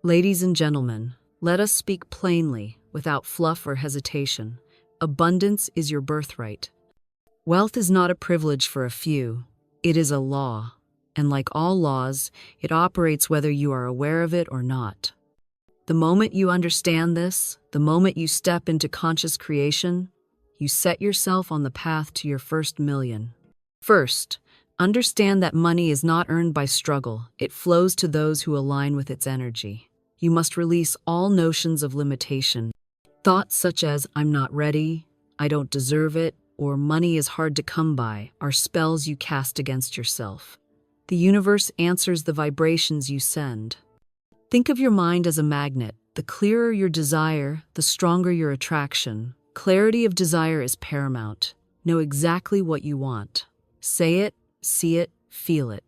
Ladies and gentlemen, let us speak plainly, without fluff or hesitation. Abundance is your birthright. Wealth is not a privilege for a few, it is a law. And like all laws, it operates whether you are aware of it or not. The moment you understand this, the moment you step into conscious creation, you set yourself on the path to your first million. First, understand that money is not earned by struggle, it flows to those who align with its energy. You must release all notions of limitation. Thoughts such as, I'm not ready, I don't deserve it, or money is hard to come by are spells you cast against yourself. The universe answers the vibrations you send. Think of your mind as a magnet. The clearer your desire, the stronger your attraction. Clarity of desire is paramount. Know exactly what you want. Say it, see it, feel it.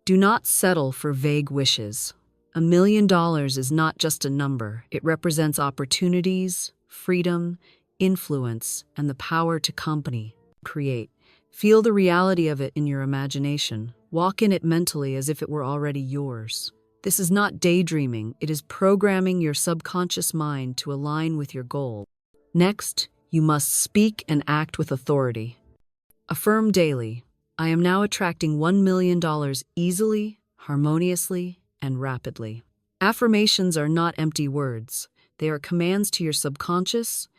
Do not settle for vague wishes. $1 million is not just a number. It represents opportunities, freedom, influence, and the power to create. Feel the reality of it in your imagination. Walk in it mentally as if it were already yours. This is not daydreaming, it is programming your subconscious mind to align with your goal. Next, you must speak and act with authority. Affirm daily, I am now attracting $1 million easily, harmoniously, and rapidly. Affirmations are not empty words. They are commands to your subconscious,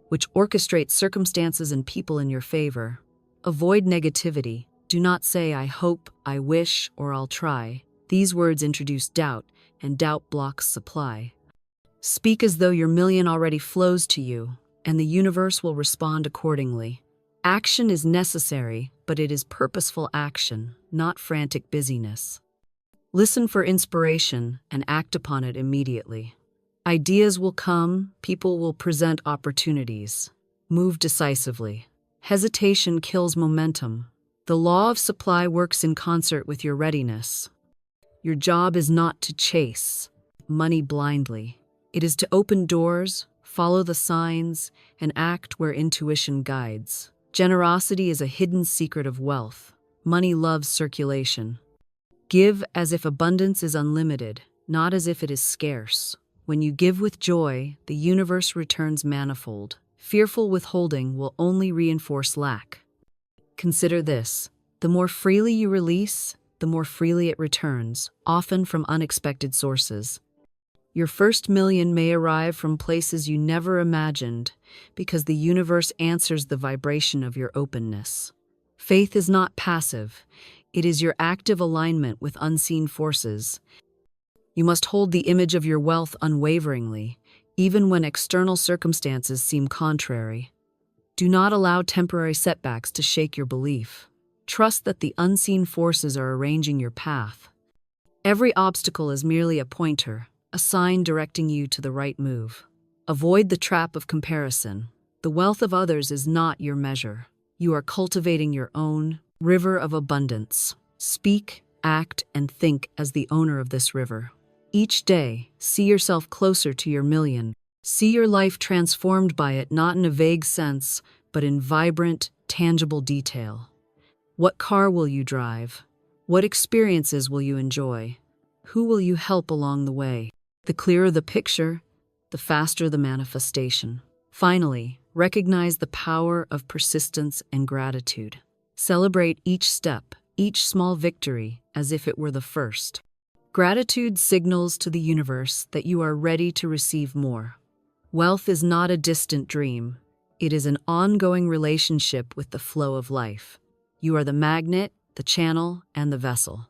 which orchestrates circumstances and people in your favor. Avoid negativity. Do not say, I hope, I wish, or I'll try. These words introduce doubt, and doubt blocks supply. Speak as though your million already flows to you, and the universe will respond accordingly. Action is necessary, but it is purposeful action, not frantic busyness. Listen for inspiration and act upon it immediately. Ideas will come, people will present opportunities. Move decisively. Hesitation kills momentum. The law of supply works in concert with your readiness. Your job is not to chase money blindly. It is to open doors, follow the signs, and act where intuition guides. Generosity is a hidden secret of wealth. Money loves circulation. Give as if abundance is unlimited, not as if it is scarce. When you give with joy, the universe returns manifold. Fearful withholding will only reinforce lack. Consider this: the more freely you release, the more freely it returns, often from unexpected sources. Your first million may arrive from places you never imagined, because the universe answers the vibration of your openness. Faith is not passive, it is your active alignment with unseen forces. You must hold the image of your wealth unwaveringly, even when external circumstances seem contrary. Do not allow temporary setbacks to shake your belief. Trust that the unseen forces are arranging your path. Every obstacle is merely a pointer, a sign directing you to the right move. Avoid the trap of comparison. The wealth of others is not your measure. You are cultivating your own river of abundance. Speak, act, and think as the owner of this river. Each day, see yourself closer to your million. See your life transformed by it, not in a vague sense, but in vibrant, tangible detail. What car will you drive? What experiences will you enjoy? Who will you help along the way? The clearer the picture, the faster the manifestation. Finally, recognize the power of persistence and gratitude. Celebrate each step, each small victory, as if it were the first. Gratitude signals to the universe that you are ready to receive more. Wealth is not a distant dream. It is an ongoing relationship with the flow of life. You are the magnet, the channel, and the vessel.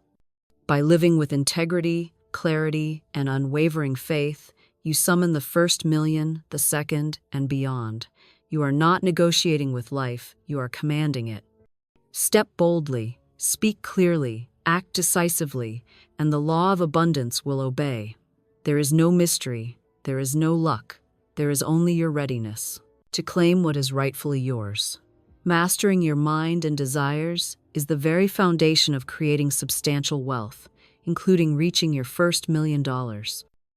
By living with integrity, clarity, and unwavering faith, you summon the first million, the second, and beyond. You are not negotiating with life, you are commanding it. Step boldly, speak clearly, act decisively, and the law of abundance will obey. There is no mystery, there is no luck, there is only your readiness to claim what is rightfully yours. Mastering your mind and desires is the very foundation of creating substantial wealth, including reaching your first $1 million.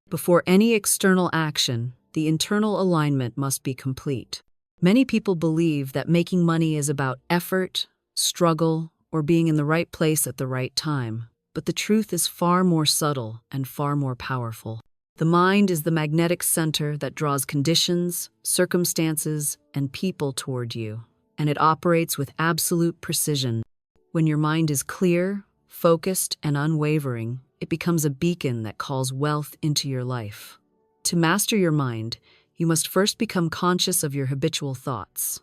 Before any external action, the internal alignment must be complete. Many people believe that making money is about effort, struggle, or being in the right place at the right time, but the truth is far more subtle and far more powerful. The mind is the magnetic center that draws conditions, circumstances, and people toward you, and it operates with absolute precision. When your mind is clear, focused, and unwavering, it becomes a beacon that calls wealth into your life. To master your mind, you must first become conscious of your habitual thoughts.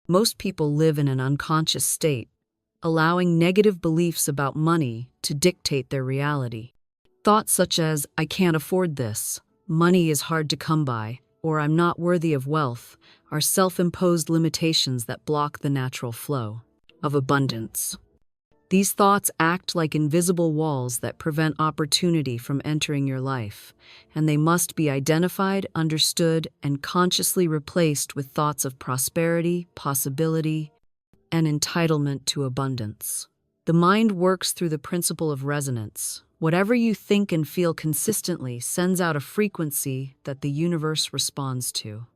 Most people live in an unconscious state, allowing negative beliefs about money to dictate their reality. Thoughts such as, "I can't afford this," "money is hard to come by," or "I'm not worthy of wealth," are self-imposed limitations that block the natural flow of abundance. These thoughts act like invisible walls that prevent opportunity from entering your life, and they must be identified, understood, and consciously replaced with thoughts of prosperity, possibility, and entitlement to abundance. The mind works through the principle of resonance. Whatever you think and feel consistently sends out a frequency that the universe responds to.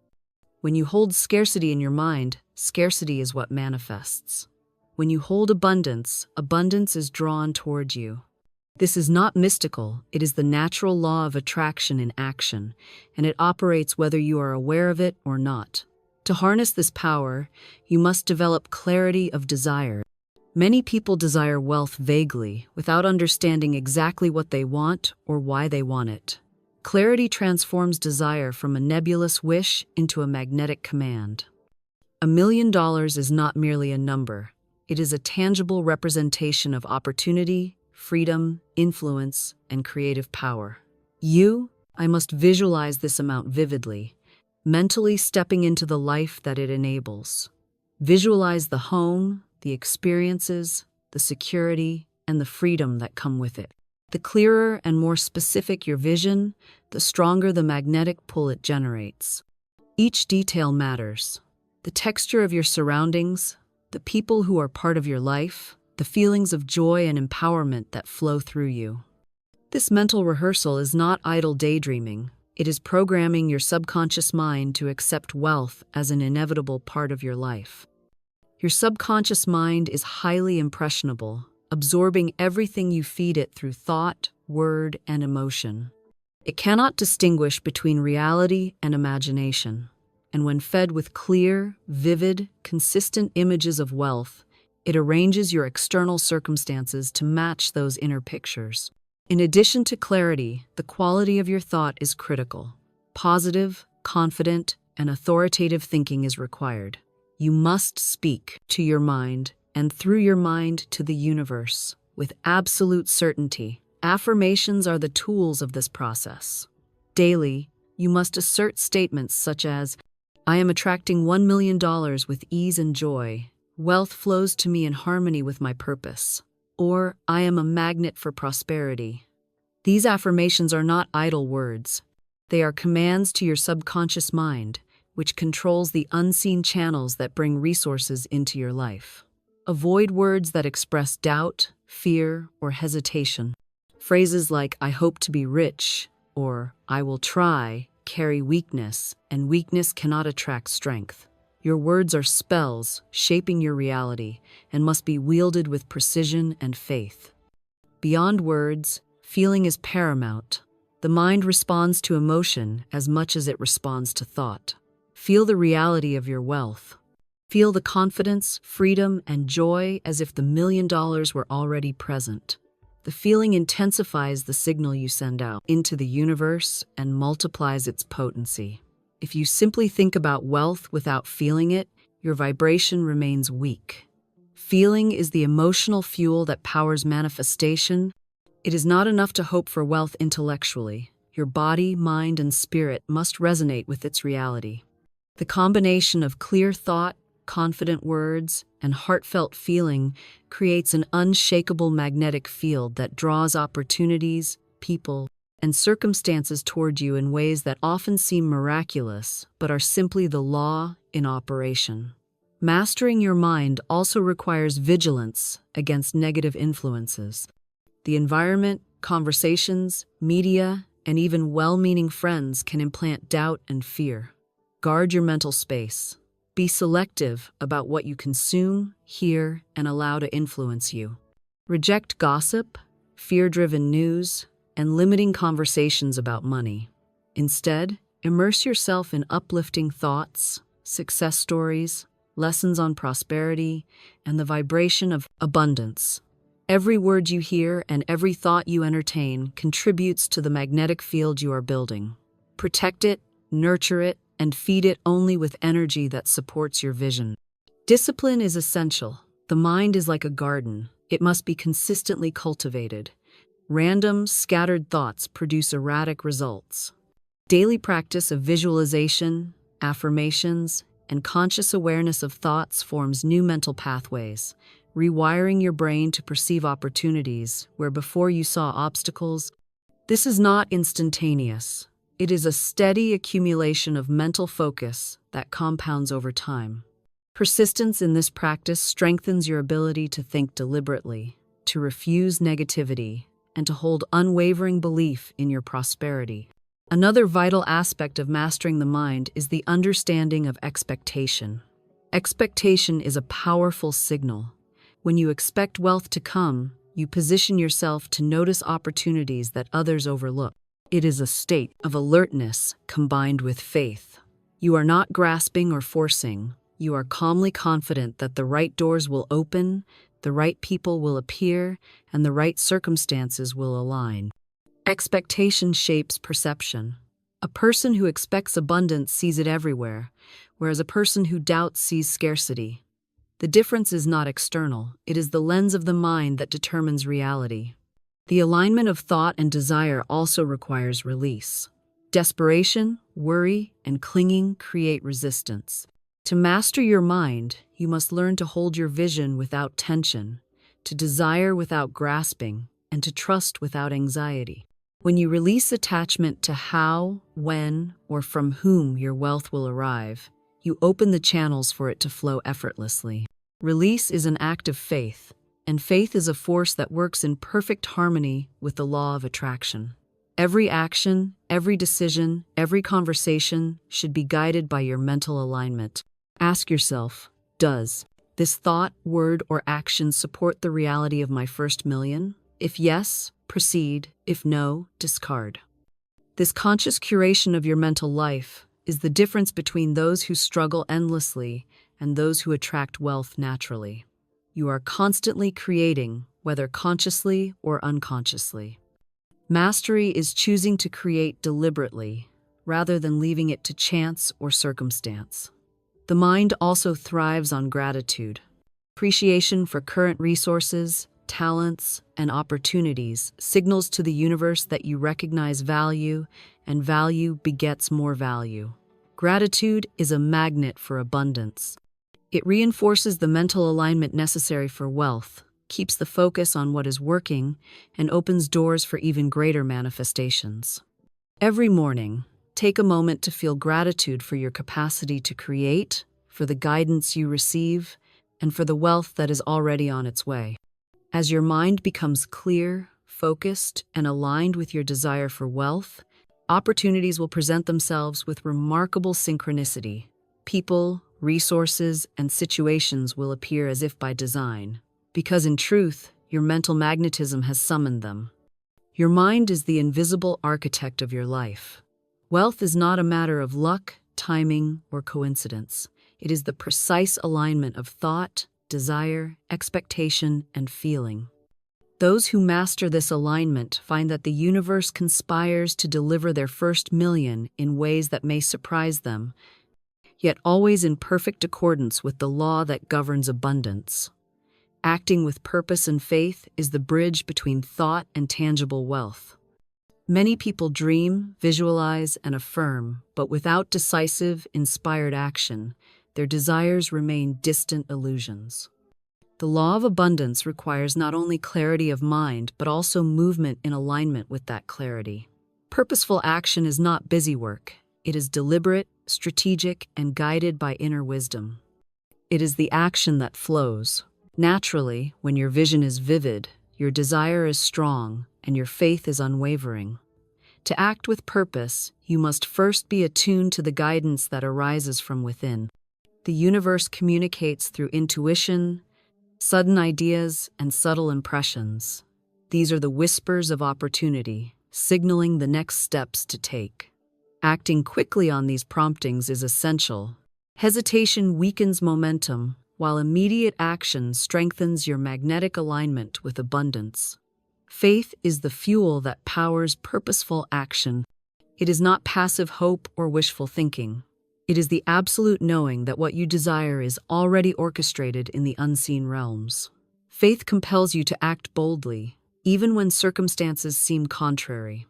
When you hold scarcity in your mind, scarcity is what manifests. When you hold abundance, abundance is drawn toward you. This is not mystical, it is the natural law of attraction in action, and it operates whether you are aware of it or not. To harness this power, you must develop clarity of desire. Many people desire wealth vaguely, without understanding exactly what they want or why they want it. Clarity transforms desire from a nebulous wish into a magnetic command. $1 million is not merely a number. It is a tangible representation of opportunity, freedom, influence, and creative power. I must visualize this amount vividly, mentally stepping into the life that it enables. Visualize the home, the experiences, the security, and the freedom that come with it. The clearer and more specific your vision, the stronger the magnetic pull it generates. Each detail matters. The texture of your surroundings, the people who are part of your life, the feelings of joy and empowerment that flow through you. This mental rehearsal is not idle daydreaming. It is programming your subconscious mind to accept wealth as an inevitable part of your life. Your subconscious mind is highly impressionable, absorbing everything you feed it through thought, word, and emotion. It cannot distinguish between reality and imagination. And when fed with clear, vivid, consistent images of wealth, it arranges your external circumstances to match those inner pictures. In addition to clarity, the quality of your thought is critical. Positive, confident, and authoritative thinking is required. You must speak to your mind and through your mind to the universe with absolute certainty. Affirmations are the tools of this process. Daily, you must assert statements such as, "I am attracting $1 million with ease and joy. Wealth flows to me in harmony with my purpose." Or, "I am a magnet for prosperity." These affirmations are not idle words. They are commands to your subconscious mind, which controls the unseen channels that bring resources into your life. Avoid words that express doubt, fear, or hesitation. Phrases like, "I hope to be rich," or "I will try," carry weakness, and weakness cannot attract strength. Your words are spells, shaping your reality, and must be wielded with precision and faith. Beyond words, feeling is paramount. The mind responds to emotion as much as it responds to thought. Feel the reality of your wealth. Feel the confidence, freedom, and joy as if the $1 million were already present. The feeling intensifies the signal you send out into the universe and multiplies its potency. If you simply think about wealth without feeling it, your vibration remains weak. Feeling is the emotional fuel that powers manifestation. It is not enough to hope for wealth intellectually. Your body, mind, and spirit must resonate with its reality. The combination of clear thought, confident words, and heartfelt feeling creates an unshakable magnetic field that draws opportunities, people, and circumstances toward you in ways that often seem miraculous, but are simply the law in operation. Mastering your mind also requires vigilance against negative influences. The environment, conversations, media, and even well-meaning friends can implant doubt and fear. Guard your mental space. Be selective about what you consume, hear, and allow to influence you. Reject gossip, fear-driven news, and limiting conversations about money. Instead, immerse yourself in uplifting thoughts, success stories, lessons on prosperity, and the vibration of abundance. Every word you hear and every thought you entertain contributes to the magnetic field you are building. Protect it, nurture it, and feed it only with energy that supports your vision. Discipline is essential. The mind is like a garden. It must be consistently cultivated. Random, scattered thoughts produce erratic results. Daily practice of visualization, affirmations, and conscious awareness of thoughts forms new mental pathways, rewiring your brain to perceive opportunities where before you saw obstacles. This is not instantaneous. It is a steady accumulation of mental focus that compounds over time. Persistence in this practice strengthens your ability to think deliberately, to refuse negativity, and to hold unwavering belief in your prosperity. Another vital aspect of mastering the mind is the understanding of expectation. Expectation is a powerful signal. When you expect wealth to come, you position yourself to notice opportunities that others overlook. It is a state of alertness combined with faith. You are not grasping or forcing. You are calmly confident that the right doors will open, the right people will appear, and the right circumstances will align. Expectation shapes perception. A person who expects abundance sees it everywhere, whereas a person who doubts sees scarcity. The difference is not external, it is the lens of the mind that determines reality. The alignment of thought and desire also requires release. Desperation, worry, and clinging create resistance. To master your mind, you must learn to hold your vision without tension, to desire without grasping, and to trust without anxiety. When you release attachment to how, when, or from whom your wealth will arrive, you open the channels for it to flow effortlessly. Release is an act of faith, and faith is a force that works in perfect harmony with the law of attraction. Every action, every decision, every conversation should be guided by your mental alignment. Ask yourself, does this thought, word, or action support the reality of my first million? If yes, proceed. If no, discard. This conscious curation of your mental life is the difference between those who struggle endlessly and those who attract wealth naturally. You are constantly creating, whether consciously or unconsciously. Mastery is choosing to create deliberately, rather than leaving it to chance or circumstance. The mind also thrives on gratitude. Appreciation for current resources, talents, and opportunities signals to the universe that you recognize value, and value begets more value. Gratitude is a magnet for abundance. It reinforces the mental alignment necessary for wealth, keeps the focus on what is working, and opens doors for even greater manifestations. Every morning, take a moment to feel gratitude for your capacity to create, for the guidance you receive, and for the wealth that is already on its way. As your mind becomes clear, focused, and aligned with your desire for wealth, opportunities will present themselves with remarkable synchronicity. People, resources, and situations will appear as if by design, because in truth, your mental magnetism has summoned them. Your mind is the invisible architect of your life. Wealth is not a matter of luck, timing, or coincidence. It is the precise alignment of thought, desire, expectation, and feeling. Those who master this alignment find that the universe conspires to deliver their first million in ways that may surprise them, yet always in perfect accordance with the law that governs abundance. Acting with purpose and faith is the bridge between thought and tangible wealth. Many people dream, visualize, and affirm, but without decisive, inspired action, their desires remain distant illusions. The law of abundance requires not only clarity of mind, but also movement in alignment with that clarity. Purposeful action is not busy work. It is deliberate, strategic, and guided by inner wisdom. It is the action that flows. Naturally, when your vision is vivid, your desire is strong, and your faith is unwavering. To act with purpose, you must first be attuned to the guidance that arises from within. The universe communicates through intuition, sudden ideas, and subtle impressions. These are the whispers of opportunity, signaling the next steps to take. Acting quickly on these promptings is essential. Hesitation weakens momentum, while immediate action strengthens your magnetic alignment with abundance. Faith is the fuel that powers purposeful action. It is not passive hope or wishful thinking. It is the absolute knowing that what you desire is already orchestrated in the unseen realms. Faith compels you to act boldly, even when circumstances seem contrary.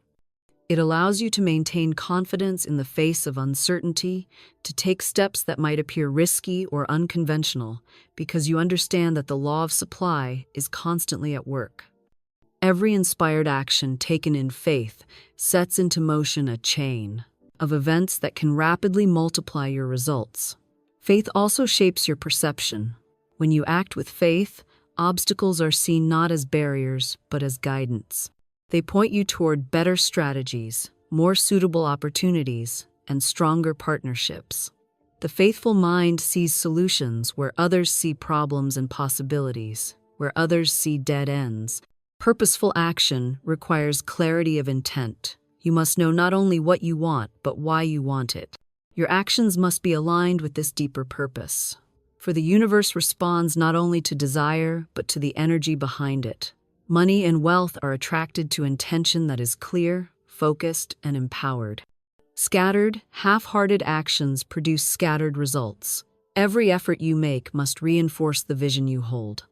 It allows you to maintain confidence in the face of uncertainty, to take steps that might appear risky or unconventional, because you understand that the law of supply is constantly at work. Every inspired action taken in faith sets into motion a chain of events that can rapidly multiply your results. Faith also shapes your perception. When you act with faith, obstacles are seen not as barriers, but as guidance. They point you toward better strategies, more suitable opportunities, and stronger partnerships. The faithful mind sees solutions where others see problems and possibilities, where others see dead ends. Purposeful action requires clarity of intent. You must know not only what you want, but why you want it. Your actions must be aligned with this deeper purpose. For the universe responds not only to desire, but to the energy behind it. Money and wealth are attracted to intention that is clear, focused, and empowered. Scattered, half-hearted actions produce scattered results. Every effort you make must reinforce the vision you hold.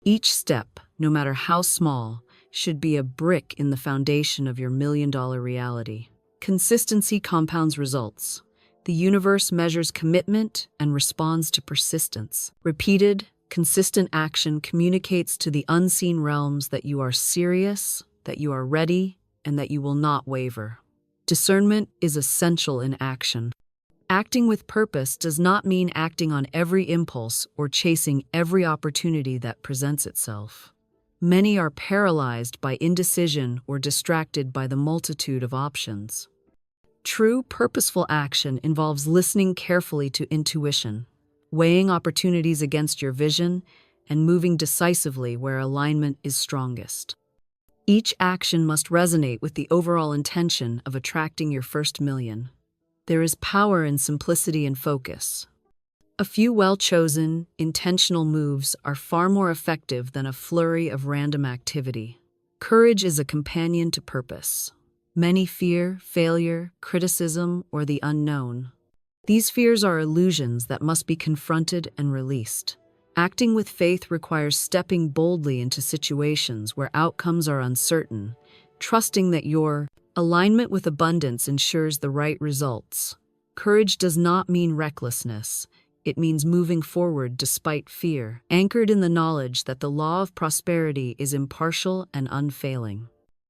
Each step, no matter how small, should be a brick in the foundation of your million-dollar reality. Consistency compounds results. The universe measures commitment and responds to persistence. Repeated, consistent action communicates to the unseen realms that you are serious, that you are ready, and that you will not waver. Discernment is essential in action. Acting with purpose does not mean acting on every impulse or chasing every opportunity that presents itself. Many are paralyzed by indecision or distracted by the multitude of options. True, purposeful action involves listening carefully to intuition, weighing opportunities against your vision, and moving decisively where alignment is strongest. Each action must resonate with the overall intention of attracting your first million. There is power in simplicity and focus. A few well-chosen, intentional moves are far more effective than a flurry of random activity. Courage is a companion to purpose. Many fear failure, criticism, or the unknown. These fears are illusions that must be confronted and released. Acting with faith requires stepping boldly into situations where outcomes are uncertain, trusting that your alignment with abundance ensures the right results. Courage does not mean recklessness. It means moving forward despite fear, anchored in the knowledge that the law of prosperity is impartial and unfailing.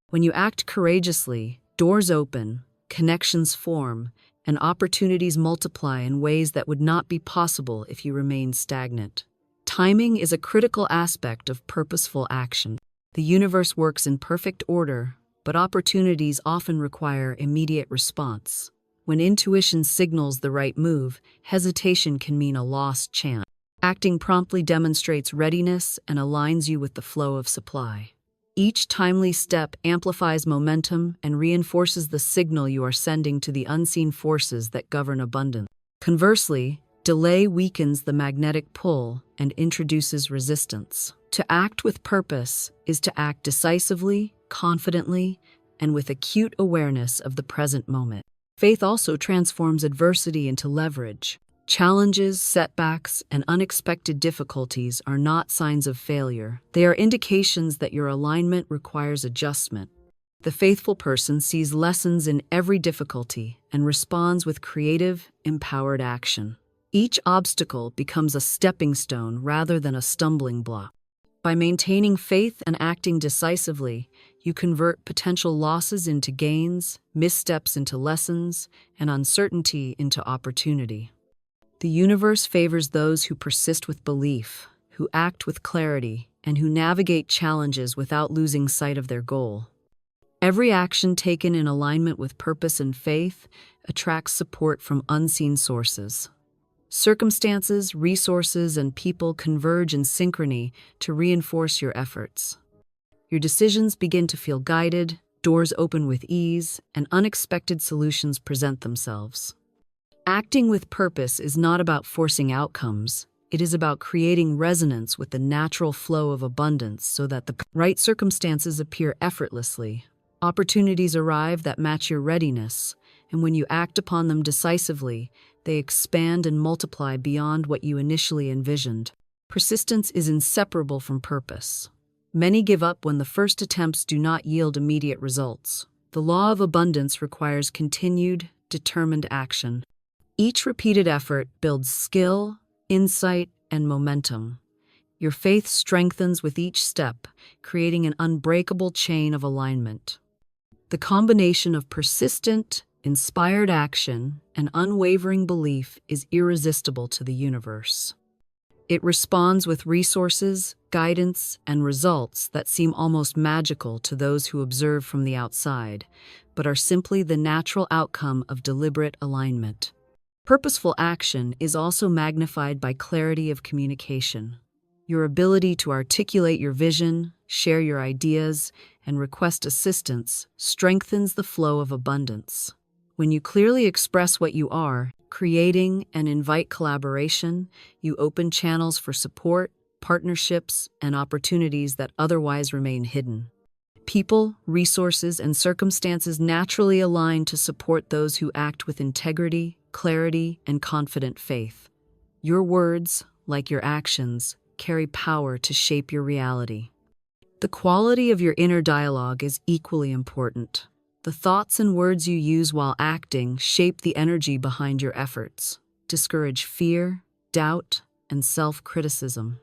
When you act courageously, doors open, connections form, and opportunities multiply in ways that would not be possible if you remained stagnant. Timing is a critical aspect of purposeful action. The universe works in perfect order, but opportunities often require immediate response. When intuition signals the right move, hesitation can mean a lost chance. Acting promptly demonstrates readiness and aligns you with the flow of supply. Each timely step amplifies momentum and reinforces the signal you are sending to the unseen forces that govern abundance. Conversely, delay weakens the magnetic pull and introduces resistance. To act with purpose is to act decisively, confidently, and with acute awareness of the present moment. Faith also transforms adversity into leverage. Challenges, setbacks, and unexpected difficulties are not signs of failure. They are indications that your alignment requires adjustment. The faithful person sees lessons in every difficulty and responds with creative, empowered action. Each obstacle becomes a stepping stone rather than a stumbling block. By maintaining faith and acting decisively, you convert potential losses into gains, missteps into lessons, and uncertainty into opportunity. The universe favors those who persist with belief, who act with clarity, and who navigate challenges without losing sight of their goal. Every action taken in alignment with purpose and faith attracts support from unseen sources. Circumstances, resources, and people converge in synchrony to reinforce your efforts. Your decisions begin to feel guided, doors open with ease, and unexpected solutions present themselves. Acting with purpose is not about forcing outcomes. It is about creating resonance with the natural flow of abundance so that the right circumstances appear effortlessly. Opportunities arrive that match your readiness, and when you act upon them decisively, they expand and multiply beyond what you initially envisioned. Persistence is inseparable from purpose. Many give up when the first attempts do not yield immediate results. The law of abundance requires continued, determined action. Each repeated effort builds skill, insight, and momentum. Your faith strengthens with each step, creating an unbreakable chain of alignment. The combination of persistent, inspired action and unwavering belief is irresistible to the universe. It responds with resources, guidance, and results that seem almost magical to those who observe from the outside, but are simply the natural outcome of deliberate alignment. Purposeful action is also magnified by clarity of communication. Your ability to articulate your vision, share your ideas, and request assistance strengthens the flow of abundance. When you clearly express what you are, creating and invite collaboration, you open channels for support, partnerships, and opportunities that otherwise remain hidden. People, resources, and circumstances naturally align to support those who act with integrity, clarity, and confident faith. Your words, like your actions, carry power to shape your reality. The quality of your inner dialogue is equally important. The thoughts and words you use while acting shape the energy behind your efforts. Discourage fear, doubt, and self-criticism.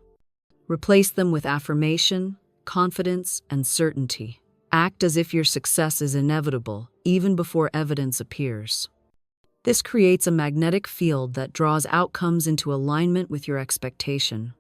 Replace them with affirmation, confidence, and certainty. Act as if your success is inevitable, even before evidence appears. This creates a magnetic field that draws outcomes into alignment with your expectation.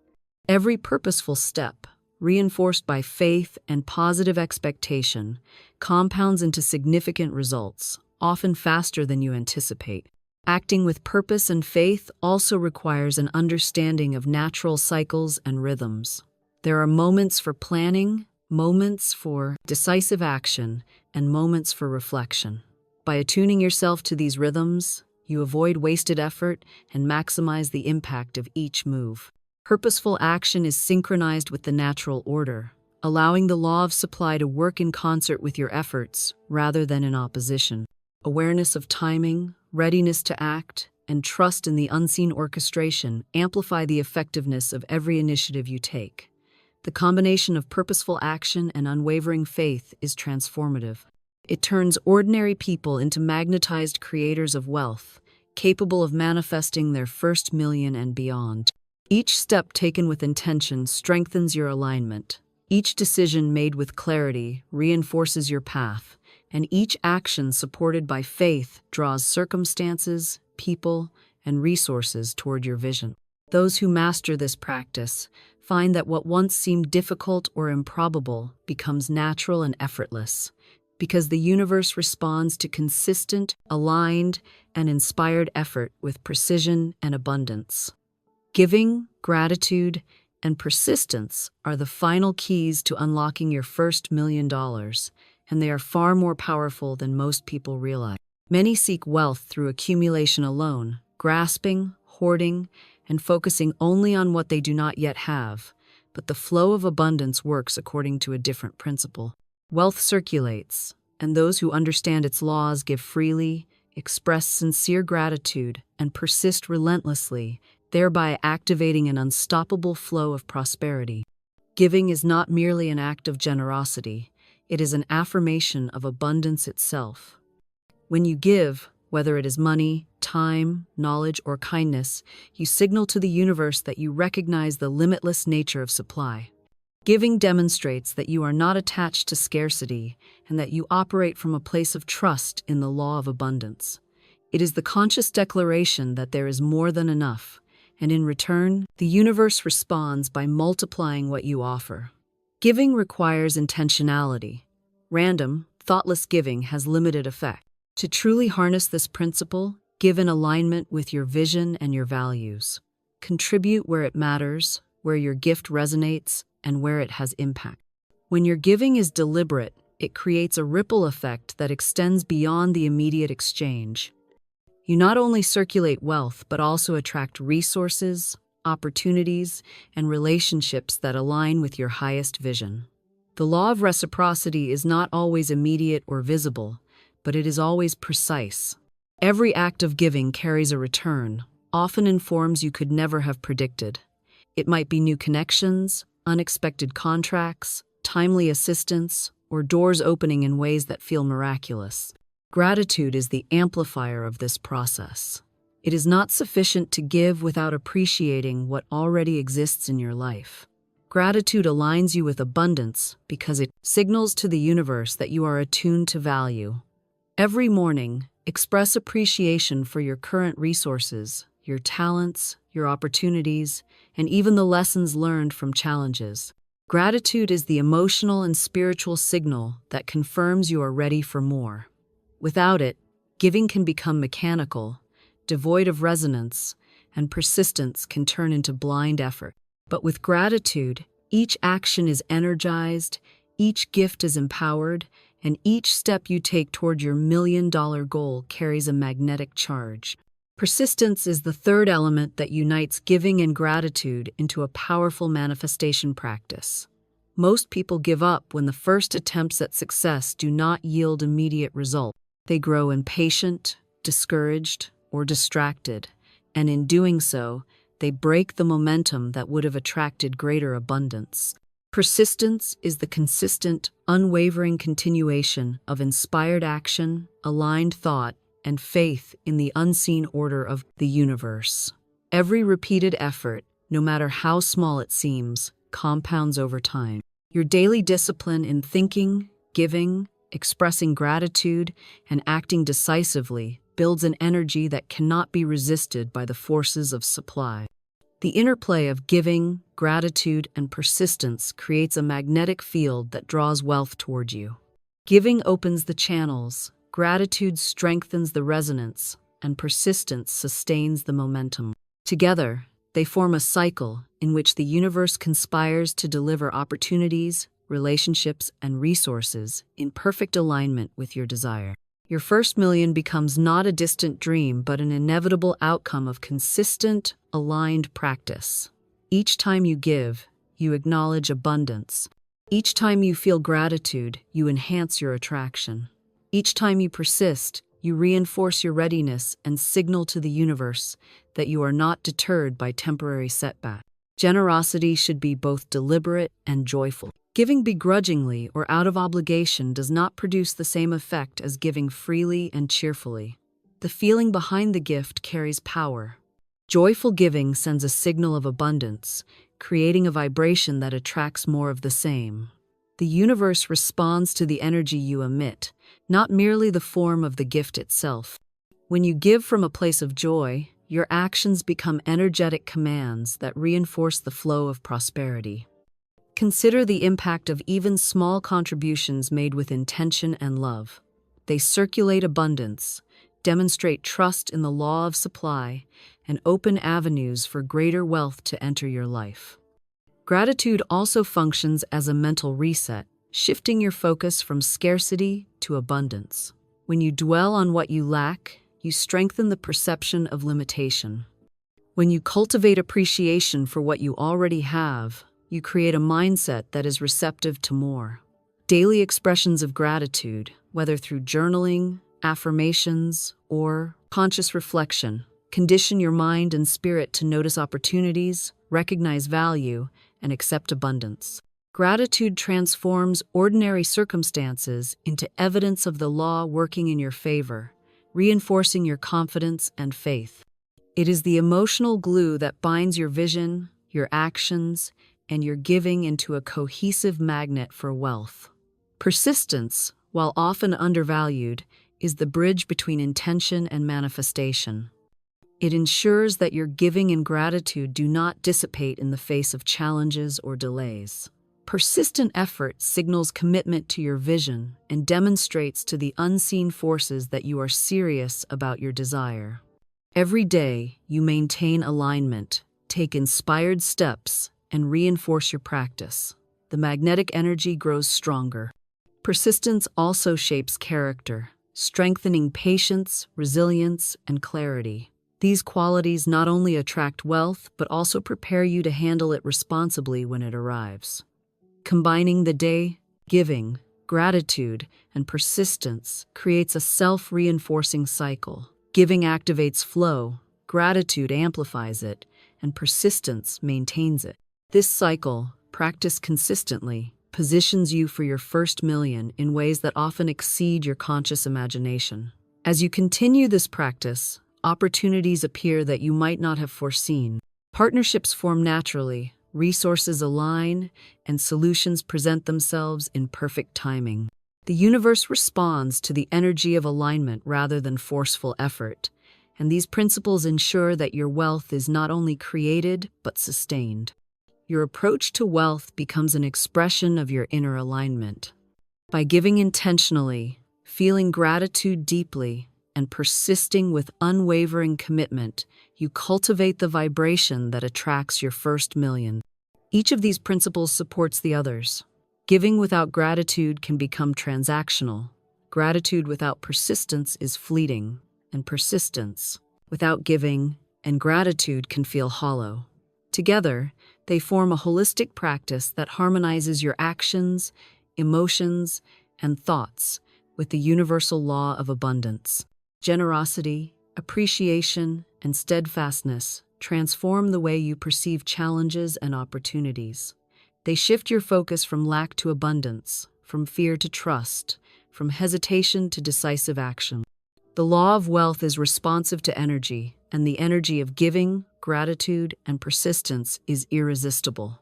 Every purposeful step, reinforced by faith and positive expectation, compounds into significant results, often faster than you anticipate. Acting with purpose and faith also requires an understanding of natural cycles and rhythms. There are moments for planning, moments for decisive action, and moments for reflection. By attuning yourself to these rhythms, you avoid wasted effort and maximize the impact of each move. Purposeful action is synchronized with the natural order, allowing the law of supply to work in concert with your efforts rather than in opposition. Awareness of timing, readiness to act, and trust in the unseen orchestration amplify the effectiveness of every initiative you take. The combination of purposeful action and unwavering faith is transformative. It turns ordinary people into magnetized creators of wealth, capable of manifesting their first million and beyond. Each step taken with intention strengthens your alignment. Each decision made with clarity reinforces your path, and each action supported by faith draws circumstances, people, and resources toward your vision. Those who master this practice find that what once seemed difficult or improbable becomes natural and effortless, because the universe responds to consistent, aligned, and inspired effort with precision and abundance. Giving, gratitude, and persistence are the final keys to unlocking your first $1 million, and they are far more powerful than most people realize. Many seek wealth through accumulation alone, grasping, hoarding, and focusing only on what they do not yet have, but the flow of abundance works according to a different principle. Wealth circulates, and those who understand its laws give freely, express sincere gratitude, and persist relentlessly, thereby activating an unstoppable flow of prosperity. Giving is not merely an act of generosity, it is an affirmation of abundance itself. When you give, whether it is money, time, knowledge, or kindness, you signal to the universe that you recognize the limitless nature of supply. Giving demonstrates that you are not attached to scarcity and that you operate from a place of trust in the law of abundance. It is the conscious declaration that there is more than enough, and in return, the universe responds by multiplying what you offer. Giving requires intentionality. Random, thoughtless giving has limited effect. To truly harness this principle, give in alignment with your vision and your values. Contribute where it matters, where your gift resonates, and where it has impact. When your giving is deliberate, it creates a ripple effect that extends beyond the immediate exchange. You not only circulate wealth, but also attract resources, opportunities, and relationships that align with your highest vision. The law of reciprocity is not always immediate or visible, but it is always precise. Every act of giving carries a return, often in forms you could never have predicted. It might be new connections, unexpected contracts, timely assistance, or doors opening in ways that feel miraculous. Gratitude is the amplifier of this process. It is not sufficient to give without appreciating what already exists in your life. Gratitude aligns you with abundance because it signals to the universe that you are attuned to value. Every morning, express appreciation for your current resources, your talents, your opportunities, and even the lessons learned from challenges. Gratitude is the emotional and spiritual signal that confirms you are ready for more. Without it, giving can become mechanical, devoid of resonance, and persistence can turn into blind effort. But with gratitude, each action is energized, each gift is empowered, and each step you take toward your million-dollar goal carries a magnetic charge. Persistence is the third element that unites giving and gratitude into a powerful manifestation practice. Most people give up when the first attempts at success do not yield immediate results. They grow impatient, discouraged, or distracted, and in doing so, they break the momentum that would have attracted greater abundance. Persistence is the consistent, unwavering continuation of inspired action, aligned thought, and faith in the unseen order of the universe. Every repeated effort, no matter how small it seems, compounds over time. Your daily discipline in thinking, giving, expressing gratitude, and acting decisively builds an energy that cannot be resisted by the forces of supply. The interplay of giving, gratitude, and persistence creates a magnetic field that draws wealth toward you. Giving opens the channels, gratitude strengthens the resonance, and persistence sustains the momentum. Together, they form a cycle in which the universe conspires to deliver opportunities, relationships, and resources in perfect alignment with your desire. Your first million becomes not a distant dream, but an inevitable outcome of consistent, aligned practice. Each time you give, you acknowledge abundance. Each time you feel gratitude, you enhance your attraction. Each time you persist, you reinforce your readiness and signal to the universe that you are not deterred by temporary setbacks. Generosity should be both deliberate and joyful. Giving begrudgingly or out of obligation does not produce the same effect as giving freely and cheerfully. The feeling behind the gift carries power. Joyful giving sends a signal of abundance, creating a vibration that attracts more of the same. The universe responds to the energy you emit, not merely the form of the gift itself. When you give from a place of joy, your actions become energetic commands that reinforce the flow of prosperity. Consider the impact of even small contributions made with intention and love. They circulate abundance, demonstrate trust in the law of supply, and open avenues for greater wealth to enter your life. Gratitude also functions as a mental reset, shifting your focus from scarcity to abundance. When you dwell on what you lack, you strengthen the perception of limitation. When you cultivate appreciation for what you already have, you create a mindset that is receptive to more. Daily expressions of gratitude, whether through journaling, affirmations, or conscious reflection, condition your mind and spirit to notice opportunities, recognize value, and accept abundance. Gratitude transforms ordinary circumstances into evidence of the law working in your favor, reinforcing your confidence and faith. It is the emotional glue that binds your vision, your actions, and your giving into a cohesive magnet for wealth. Persistence, while often undervalued, is the bridge between intention and manifestation. It ensures that your giving and gratitude do not dissipate in the face of challenges or delays. Persistent effort signals commitment to your vision and demonstrates to the unseen forces that you are serious about your desire. Every day, you maintain alignment, take inspired steps, and reinforce your practice. The magnetic energy grows stronger. Persistence also shapes character, strengthening patience, resilience, and clarity. These qualities not only attract wealth, but also prepare you to handle it responsibly when it arrives. Combining the day, giving, gratitude, and persistence creates a self-reinforcing cycle. Giving activates flow, gratitude amplifies it, and persistence maintains it. This cycle, practiced consistently, positions you for your first million in ways that often exceed your conscious imagination. As you continue this practice, opportunities appear that you might not have foreseen. Partnerships form naturally, resources align, and solutions present themselves in perfect timing. The universe responds to the energy of alignment rather than forceful effort, and these principles ensure that your wealth is not only created but sustained. Your approach to wealth becomes an expression of your inner alignment. By giving intentionally, feeling gratitude deeply, and persisting with unwavering commitment, you cultivate the vibration that attracts your first million. Each of these principles supports the others. Giving without gratitude can become transactional. Gratitude without persistence is fleeting, and persistence without giving and gratitude can feel hollow. Together, they form a holistic practice that harmonizes your actions, emotions, and thoughts with the universal law of abundance. Generosity, appreciation, and steadfastness transform the way you perceive challenges and opportunities. They shift your focus from lack to abundance, from fear to trust, from hesitation to decisive action. The law of wealth is responsive to energy, and the energy of giving, gratitude, and persistence is irresistible.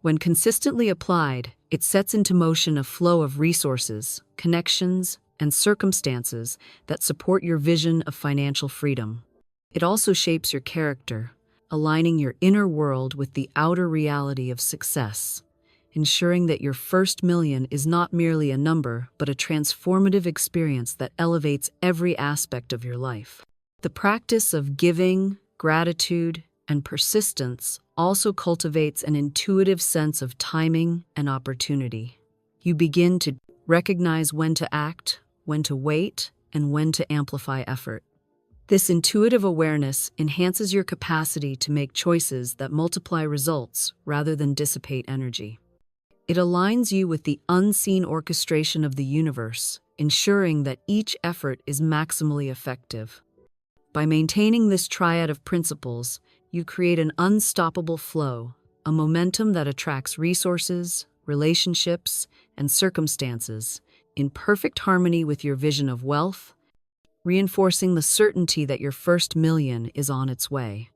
When consistently applied, it sets into motion a flow of resources, connections, and circumstances that support your vision of financial freedom. It also shapes your character, aligning your inner world with the outer reality of success, ensuring that your first million is not merely a number, but a transformative experience that elevates every aspect of your life. The practice of giving, gratitude, and persistence also cultivates an intuitive sense of timing and opportunity. You begin to recognize when to act, when to wait, and when to amplify effort. This intuitive awareness enhances your capacity to make choices that multiply results rather than dissipate energy. It aligns you with the unseen orchestration of the universe, ensuring that each effort is maximally effective. By maintaining this triad of principles, you create an unstoppable flow, a momentum that attracts resources, relationships, and circumstances in perfect harmony with your vision of wealth, reinforcing the certainty that your first million is on its way.